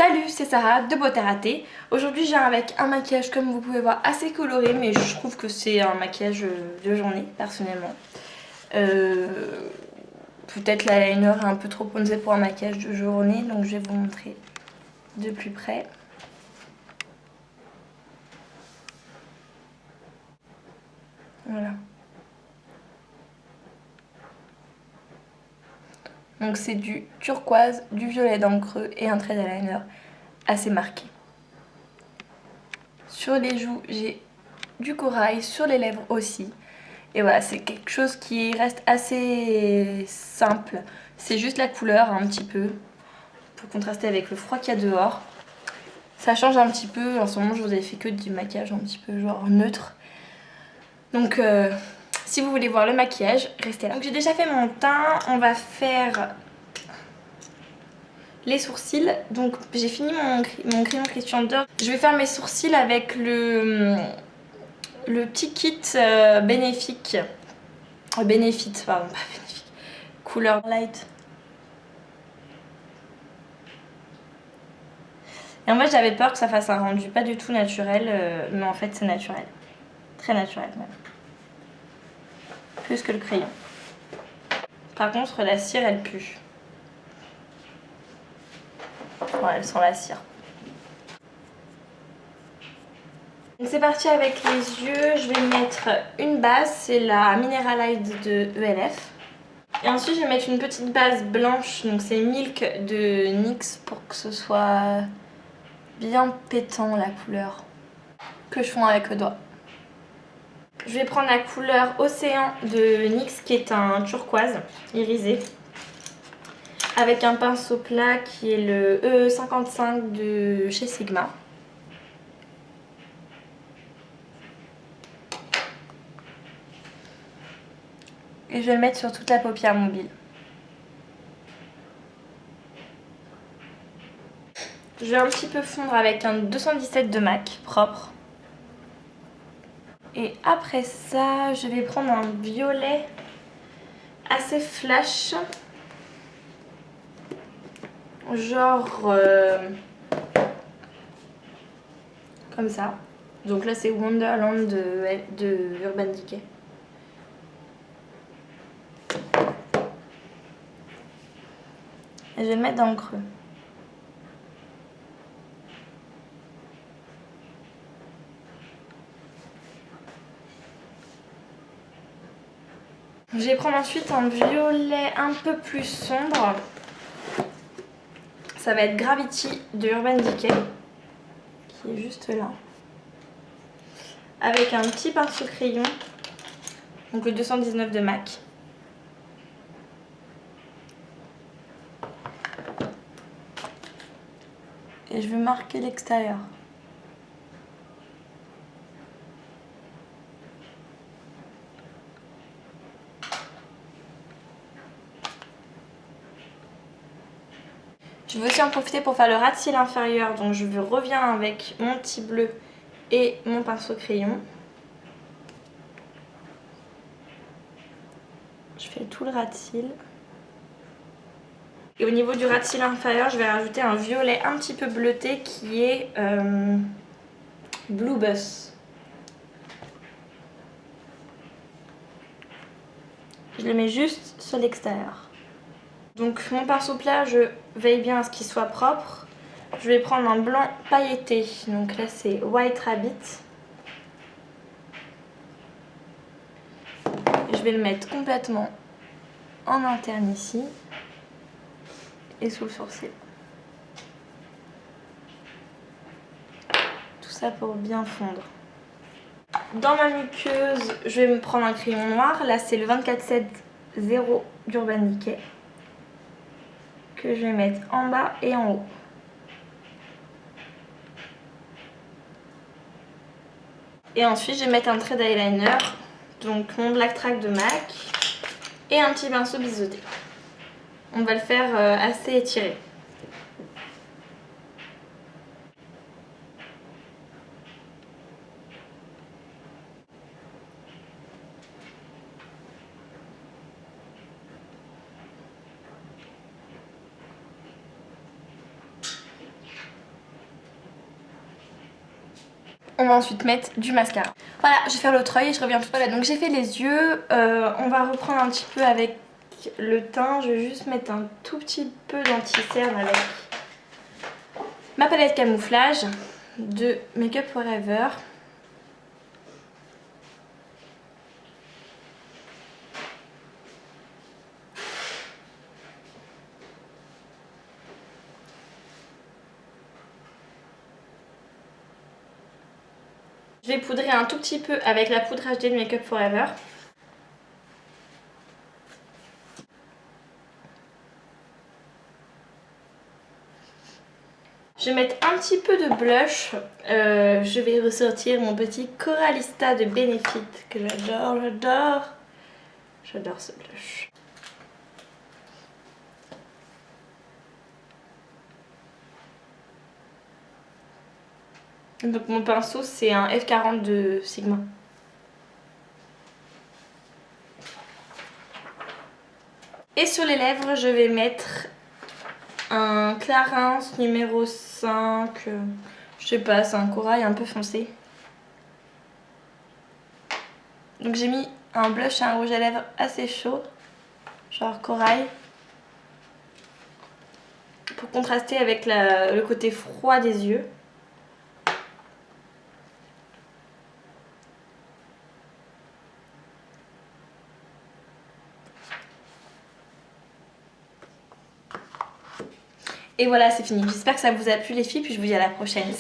Salut, c'est Sarah de Beauté Ratée. Aujourd'hui, je viens avec un maquillage, comme vous pouvez voir, assez coloré, mais je trouve que c'est un maquillage de journée, personnellement. Peut-être l'eyeliner est un peu trop posé pour un maquillage de journée, donc je vais vous montrer de plus près. Voilà. Donc c'est du turquoise, du violet d'encre et un trait d'eyeliner assez marqué. Sur les joues, j'ai du corail, sur les lèvres aussi. Et voilà, c'est quelque chose qui reste assez simple. C'est juste la couleur un petit peu pour contraster avec le froid qu'il y a dehors. Ça change un petit peu. En ce moment, je vous avais fait que du maquillage un petit peu genre neutre. Donc, si vous voulez voir le maquillage, restez là. Donc, j'ai déjà fait mon teint. On va faire les sourcils. Donc, j'ai fini mon crayon Christian Dior. Je vais faire mes sourcils avec le petit kit bénéfique. Benefit, pardon, pas bénéfique. Couleur light. Et en fait, j'avais peur que ça fasse un rendu pas du tout naturel, mais en fait, c'est naturel. Très naturel, même. Plus que le crayon. Par contre, la cire, elle pue. Ouais, elle sent la cire. Donc c'est parti avec les yeux. Je vais mettre une base, c'est la Mineralized de ELF. Et ensuite, je vais mettre une petite base blanche, donc c'est Milk de NYX pour que ce soit bien pétant la couleur. Que je fonds avec le doigt. Je vais prendre la couleur Océan de NYX qui est un turquoise irisé. Avec un pinceau plat qui est le E55 de chez Sigma. Et je vais le mettre sur toute la paupière mobile. Je vais un petit peu fondre avec un 217 de MAC propre. Et après ça, je vais prendre un violet assez flash. Genre comme ça. Donc là, c'est Wonderland de Urban Decay. Et je vais le mettre dans le creux. Je vais prendre ensuite un violet un peu plus sombre. Ça va être Gravity de Urban Decay, qui est juste là. Avec un petit pinceau crayon, donc le 219 de MAC. Et je vais marquer l'extérieur. Je vais aussi en profiter pour faire le ras de cils inférieur, donc je reviens avec mon petit bleu et mon pinceau crayon. Je fais tout le ras de cils. Et au niveau du ras de cils inférieur, je vais rajouter un violet un petit peu bleuté qui est Blue Buzz. Je le mets juste sur l'extérieur. Donc mon pinceau plat, je veille bien à ce qu'il soit propre. Je vais prendre un blanc pailleté, donc là c'est White Rabbit. Je vais le mettre complètement en interne ici et sous le sourcil. Tout ça pour bien fondre. Dans ma muqueuse, je vais me prendre un crayon noir. Là c'est le 2470 d'Urban Decay que je vais mettre en bas et en haut. Et ensuite je vais mettre un trait d'eyeliner, donc mon Black Track de MAC et un petit pinceau biseauté. On va le faire assez étiré. On va ensuite mettre du mascara. Voilà, je vais faire l'autre œil et je reviens tout à l'heure. Donc j'ai fait les yeux, on va reprendre un petit peu avec le teint. Je vais juste mettre un tout petit peu d'anti-cerne avec ma palette camouflage de Make Up Forever. Je vais poudrer un tout petit peu avec la poudre HD de Make Up Forever. Je vais mettre un petit peu de blush. Je vais ressortir mon petit Coralista de Benefit que j'adore, j'adore. J'adore ce blush. Donc mon pinceau c'est un F40 de Sigma. Et sur les lèvres je vais mettre un Clarins numéro 5. Je sais pas, c'est un corail un peu foncé. Donc j'ai mis un blush et un rouge à lèvres assez chaud, genre corail, pour contraster avec le côté froid des yeux. Et voilà, c'est fini. J'espère que ça vous a plu les filles, puis je vous dis à la prochaine.